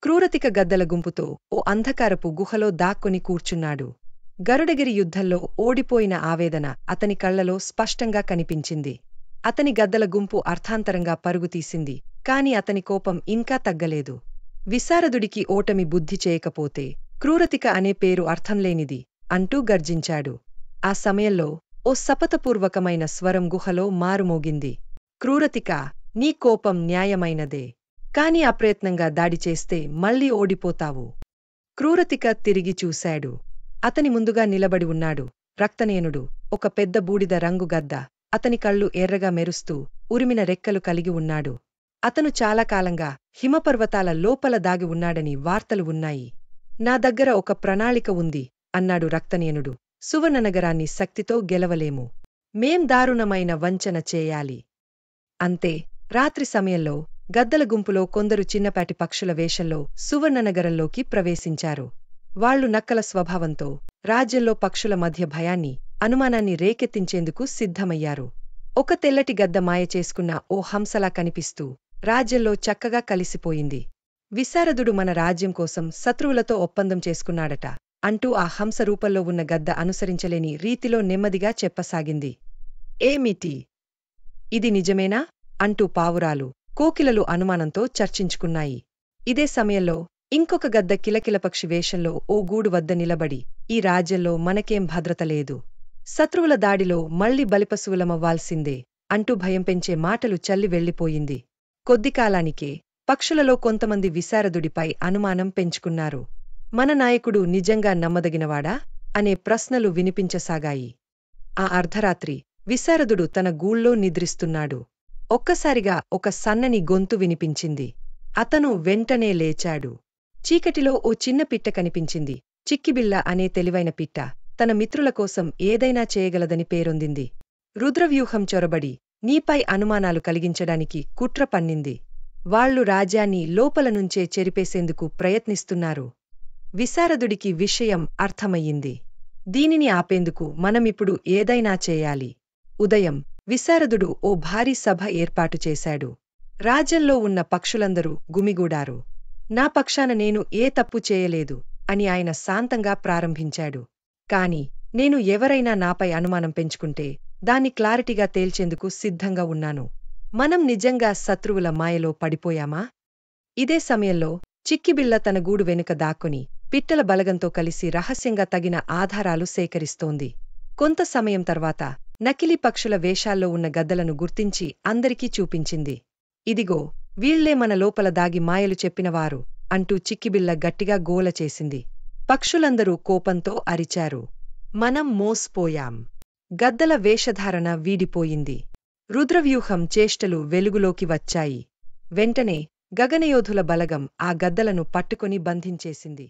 క్రూరతిక గద్దల గుంపుతో ఓ అంధకారపు గుహలో దాక్కొని కూర్చున్నాడు. గరుడగిరి యుద్ధంలో ఓడిపోయిన ఆవేదన అతని కళ్లలో స్పష్టంగా కనిపించింది. అతని గద్దల గుంపు అర్థాంతరంగా పరుగుతీసింది, కాని అతని కోపం ఇంకా తగ్గలేదు. విశారదుడికి ఓటమి బుద్ధి చేయకపోతే క్రూరతిక అనే పేరు అర్థంలేనిది అంటూ గర్జించాడు. ఆ సమయంలో ఓ శపథపూర్వకమైన స్వరం గుహలో మారుమోగింది. క్రూరతిక, నీ కోపం న్యాయమైనదే, కాని అప్రయత్నంగా దాడి చేస్తే మళ్ళీ ఓడిపోతావు. క్రూరతిక తిరిగి చూశాడు. అతని ముందుగా నిలబడి ఉన్నాడు రక్తనేనుడు, ఒక పెద్ద బూడిద రంగు గద్ద. అతని కళ్ళు ఎర్రగా మెరుస్తూ ఉరిమిన రెక్కలు కలిగి ఉన్నాడు. అతను చాలా కాలంగా హిమపర్వతాల లోపల దాగి ఉన్నాడని వార్తలు ఉన్నాయి. నా దగ్గర ఒక ప్రణాళిక ఉంది అన్నాడు రక్తనేనుడు. సువర్ణనగరాన్ని శక్తితో గెలవలేము. మేం దారుణమైన వంచన చేయాలి. అంతే. రాత్రి సమయంలో గద్దల గుంపులో కొందరు చిన్నపాటి పక్షుల వేషంలో సువర్ణనగరంలోకి ప్రవేశించారు. వాళ్లు నక్కల స్వభావంతో రాజ్యంలో పక్షుల మధ్య భయాన్ని, అనుమానాన్ని రేకెత్తించేందుకు సిద్ధమయ్యారు. ఒక తెల్లటి గద్ద మాయ చేసుకున్న ఓ హంసలా కనిపిస్తూ రాజ్యంలో చక్కగా కలిసిపోయింది. విశారదుడు మన రాజ్యం కోసం శత్రువులతో ఒప్పందం చేసుకున్నాడట అంటూ ఆ హంస రూపంలో ఉన్న గద్ద అనుసరించలేని రీతిలో నెమ్మదిగా చెప్పసాగింది. ఏమిటి? ఇది నిజమేనా అంటూ పావురాలు, కోకిలలు అనుమానంతో చర్చించుకున్నాయి. ఇదే సమయంలో ఇంకొక గద్ద కిలకిలపక్షి వేషంలో ఓ గూడు వద్ద నిలబడి, ఈ రాజ్యంలో మనకేం భద్రత లేదు, శత్రువుల దాడిలో మళ్లీ బలిపశువులమవ్వాల్సిందే అంటూ భయం పెంచే మాటలు చల్లి వెళ్ళిపోయింది. కొద్దికాలానికే పక్షులలో కొంతమంది విశారదుడిపై అనుమానం పెంచుకున్నారు. మన నాయకుడు నిజంగా నమ్మదగినవాడా అనే ప్రశ్నలు వినిపించసాగాయి. ఆ అర్ధరాత్రి విశారదుడు తన గూళ్ళో నిద్రిస్తున్నాడు. ఒక్కసారిగా ఒక సన్నని గొంతు వినిపించింది. అతను వెంటనే లేచాడు. చీకటిలో ఓ చిన్న పిట్ట కనిపించింది. చిక్కిబిళ్ళ అనే తెలివైన పిట్ట తన మిత్రుల కోసం ఏదైనా చేయగలదని పేరొందింది. రుద్రవ్యూహం చొరబడి నీపై అనుమానాలు కలిగించడానికి కుట్ర పన్నింది. వాళ్లు రాజ్యాన్ని లోపలనుంచే చెరిపేసేందుకు ప్రయత్నిస్తున్నారు. విశారదుడికి విషయం అర్థమయ్యింది. దీనిని ఆపేందుకు మనమిప్పుడు ఏదైనా చేయాలి. ఉదయం విశారదుడు ఓ భారీ సభ ఏర్పాటు చేశాడు. రాజ్యంలో ఉన్న పక్షులందరూ గుమిగూడారు. నా పక్షాన నేను ఏ తప్పు చేయలేదు అని ఆయన శాంతంగా ప్రారంభించాడు. కాని నేను ఎవరైనా నాపై అనుమానం పెంచుకుంటే దాన్ని క్లారిటీగా తేల్చేందుకు సిద్ధంగా ఉన్నాను. మనం నిజంగా శత్రువుల మాయలో పడిపోయామా? ఇదే సమయంలో చిక్కిబిళ్ళ తన గూడు వెనుక దాక్కుని పిట్టల బలగంతో కలిసి రహస్యంగా తగిన ఆధారాలు సేకరిస్తోంది. కొంత సమయం తర్వాత నకిలీ పక్షుల వేషాల్లో ఉన్న గద్దలను గుర్తించి అందరికీ చూపించింది. ఇదిగో, వీళ్లే మన లోపల దాగి మాయలు చెప్పినవారు అంటూ చిక్కిబిళ్ళ గట్టిగా గోల చేసింది. పక్షులందరూ కోపంతో అరిచారు. మనం మోసపోయాం. గద్దల వేషధారణ వీడిపోయింది. రుద్రవ్యూహం చేష్టలు వెలుగులోకి వచ్చాయి. వెంటనే గగనయోధుల బలగం ఆ గద్దలను పట్టుకొని బంధించేసింది.